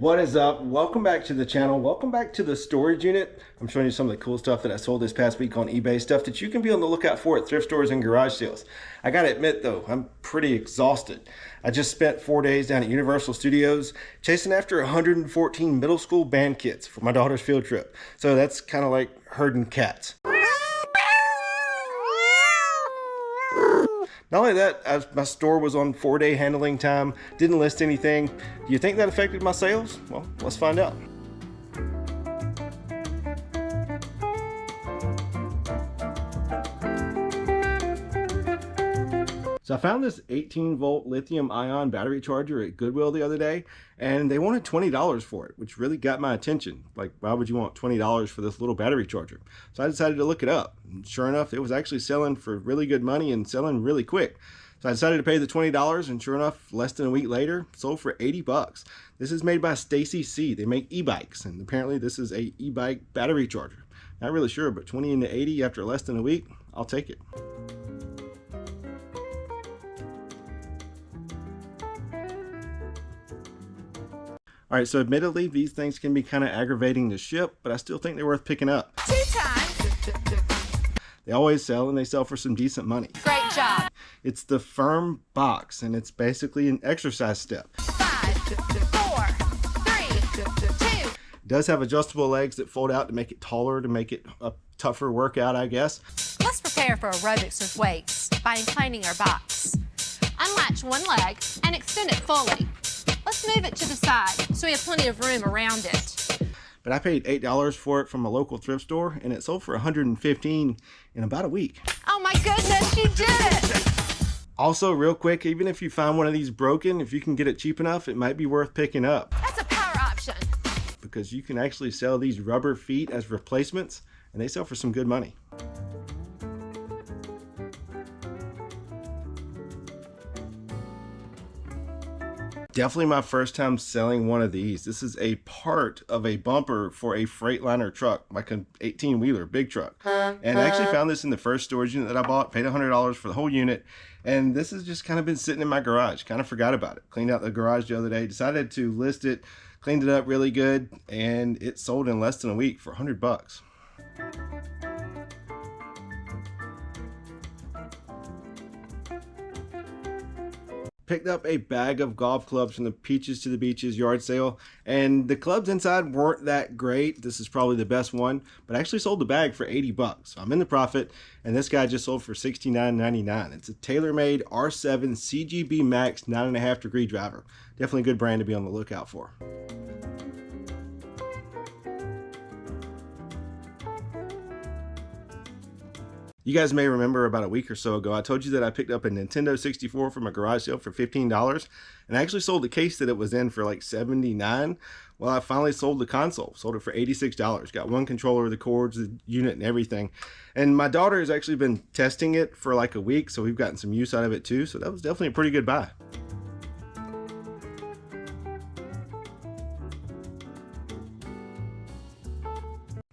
What is up? Welcome back to the channel. Welcome back to the storage unit. I'm showing you some of the cool stuff that I sold this past week on eBay, stuff that you can be on the lookout for at thrift stores and garage sales. I gotta admit though, I'm pretty exhausted. I just spent 4 days down at Universal Studios chasing after 114 middle school band kits for my daughter's field trip. So that's kind of like herding cats. Not only that, my store was on 4-day handling time, didn't list anything. Do you think that affected my sales? Well, let's find out. So I found this 18-volt lithium-ion battery charger at Goodwill the other day, and they wanted $20 for it, which really got my attention. Like, why would you want $20 for this little battery charger? So I decided to look it up. And sure enough, it was actually selling for really good money and selling really quick. So I decided to pay the $20, and sure enough, less than a week later, sold for 80 bucks. This is made by Stacy C. They make e-bikes, and apparently this is a e-bike battery charger. Not really sure, but 20 into 80 after less than a week, I'll take it. All right, so admittedly, these things can be kind of aggravating to ship, but I still think they're worth picking up. 2 times. They always sell, and they sell for some decent money. Great job. It's the Firm Box, and it's basically an exercise step. 5, 4, 3, 2. It does have adjustable legs that fold out to make it taller, to make it a tougher workout, I guess. Let's prepare for aerobics with weights by inclining our box. Unlatch one leg and extend it fully. Let's move it to the side so we have plenty of room around it. But I paid $8 for it from a local thrift store, and it sold for $115 in about a week. Oh my goodness, you did it! Also, real quick, even if you find one of these broken, if you can get it cheap enough, it might be worth picking up. That's a power option. Because you can actually sell these rubber feet as replacements, and they sell for some good money. Definitely my first time selling one of these. This is a part of a bumper for a Freightliner truck, like an 18-wheeler, big truck. And I actually found this in the first storage unit that I bought, paid $100 for the whole unit. And this has just kind of been sitting in my garage, kind of forgot about it. Cleaned out the garage the other day, decided to list it, cleaned it up really good, and it sold in less than a week for 100 bucks. Picked up a bag of golf clubs from the Peaches to the Beaches yard sale, and the clubs inside weren't that great. This is probably the best one, but I actually sold the bag for 80 bucks. So I'm in the profit, and this guy just sold for $69.99. It's a TaylorMade R7 CGB Max 9.5 degree driver. Definitely a good brand to be on the lookout for. You guys may remember about a week or so ago, I told you that I picked up a Nintendo 64 from a garage sale for $15, and I actually sold the case that it was in for like $79. Well, I finally sold the console, sold it for $86. Got one controller, the cords, the unit, and everything. And my daughter has actually been testing it for like a week, so we've gotten some use out of it too, so that was definitely a pretty good buy.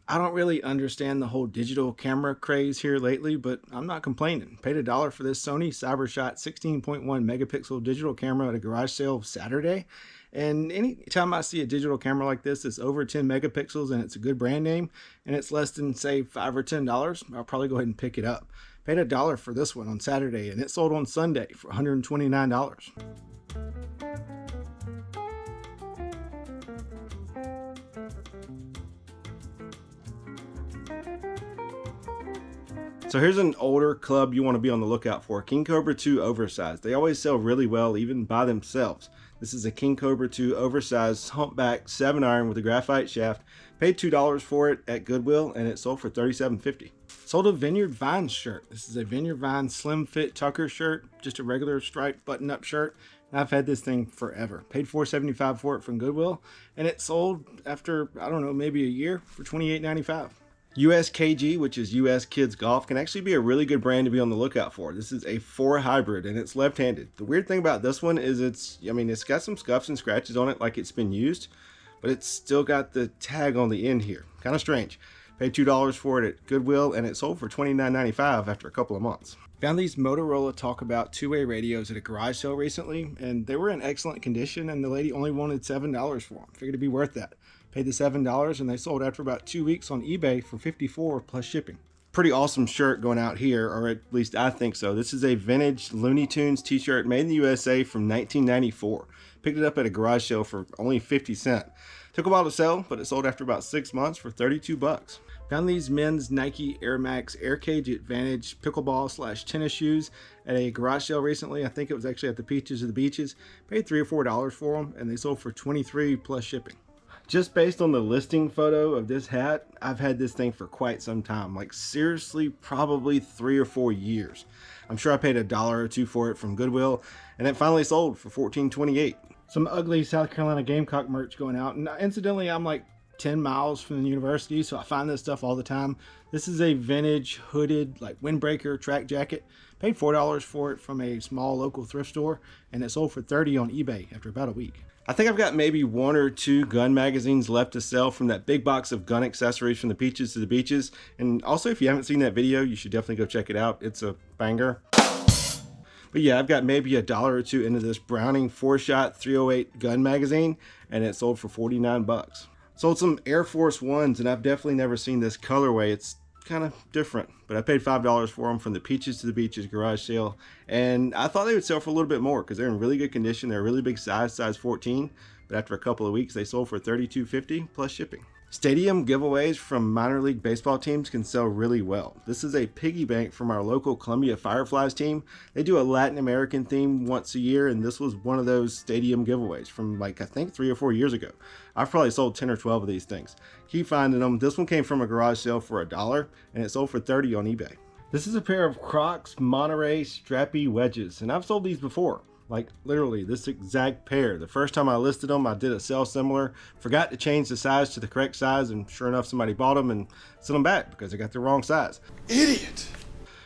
I don't really understand the whole digital camera craze here lately, but I'm not complaining. Paid $1 for this Sony CyberShot 16.1 megapixel digital camera at a garage sale Saturday. And anytime I see a digital camera like this that's over 10 megapixels and it's a good brand name and it's less than say $5 or $10, I'll probably go ahead and pick it up. Paid $1 for this one on Saturday, and it sold on Sunday for $129. So here's an older club you want to be on the lookout for. King Cobra 2 Oversized. They always sell really well, even by themselves. This is a King Cobra 2 Oversized humpback 7-iron with a graphite shaft. Paid $2 for it at Goodwill, and it sold for $37.50. Sold a Vineyard Vines shirt. This is a Vineyard Vines slim fit Tucker shirt, just a regular striped button-up shirt. And I've had this thing forever. Paid $4.75 for it from Goodwill, and it sold after, I don't know, maybe a year for $28.95. USKG, which is US Kids Golf, can actually be a really good brand to be on the lookout for. This is a 4 hybrid, and it's left-handed. The weird thing about this one is it's got some scuffs and scratches on it like it's been used, but it's still got the tag on the end here. Kind of strange. Paid $2 for it at Goodwill, and it sold for $29.95 after a couple of months. Found these Motorola Talkabout two-way radios at a garage sale recently, and they were in excellent condition, and the lady only wanted $7 for them. Figured it'd be worth that. Paid the $7, and they sold after about 2 weeks on eBay for $54 plus shipping. Pretty awesome shirt going out here, or at least I think so. This is a vintage Looney Tunes t-shirt made in the USA from 1994. Picked it up at a garage sale for only 50 cents. Took a while to sell, but it sold after about 6 months for $32. Found these men's Nike Air Max Air Cage Advantage pickleball / tennis shoes at a garage sale recently. I think it was actually at the Peaches of the Beaches. Paid $3 or $4 for them, and they sold for $23 plus shipping. Just based on the listing photo of this hat, I've had this thing for quite some time. Like seriously, probably 3 or 4 years. I'm sure I paid $1 or $2 for it from Goodwill, and it finally sold for $14.28. Some ugly South Carolina Gamecock merch going out, and incidentally, I'm like 10 miles from the university, so I find this stuff all the time. This is a vintage hooded like windbreaker track jacket. Paid $4 for it from a small local thrift store, and it sold for $30 on eBay after about a week. I think I've got maybe 1 or 2 gun magazines left to sell from that big box of gun accessories from the Peaches to the Beaches. And also, if you haven't seen that video, you should definitely go check it out. It's a banger. But yeah, I've got maybe $1 or $2 into this Browning 4-shot 308 gun magazine, and it sold for $49. Sold some Air Force Ones, and I've definitely never seen this colorway. It's kind of different, but I paid $5 for them from the Peaches to the Beaches garage sale, and I thought they would sell for a little bit more because they're in really good condition. They're a really big size 14, but after a couple of weeks they sold for $32.50 plus shipping. Stadium giveaways from minor league baseball teams can sell really well. This is a piggy bank from our local Columbia Fireflies team. They do a Latin American theme once a year, and this was one of those stadium giveaways from like I think 3 or 4 years ago. I've probably sold 10 or 12 of these things. Keep finding them. This one came from a garage sale for $1, and it sold for $30 on eBay. This is a pair of Crocs Monterey strappy wedges, and I've sold these before. Like literally this exact pair. The first time I listed them, I did a sell similar, forgot to change the size to the correct size, and sure enough, somebody bought them and sent them back because they got the wrong size. Idiot!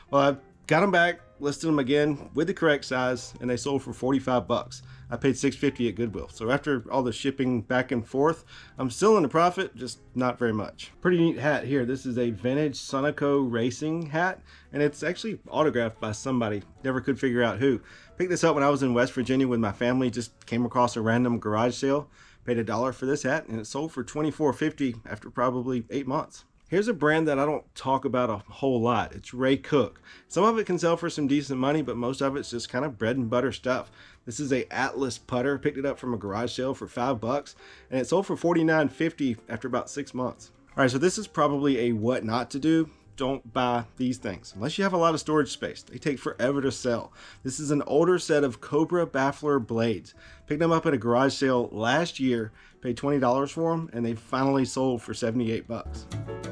Well, I got them back, listed them again with the correct size, and they sold for $45. I paid $6.50 at Goodwill. So after all the shipping back and forth, I'm still in the profit, just not very much. Pretty neat hat here. This is a vintage Sunoco Racing hat, and it's actually autographed by somebody. Never could figure out who. Picked this up when I was in West Virginia with my family. Just came across a random garage sale. Paid $1 for this hat, and it sold for $24.50 after probably 8 months. Here's a brand that I don't talk about a whole lot. It's Ray Cook. Some of it can sell for some decent money, but most of it's just kind of bread and butter stuff. This is a Atlas putter. Picked it up from a garage sale for $5, and it sold for $49.50 after about 6 months. All right, so this is probably a what not to do. Don't buy these things unless you have a lot of storage space. They take forever to sell. This is an older set of Cobra baffler blades. Picked them up at a garage sale last year, paid $20 for them, and they finally sold for $78.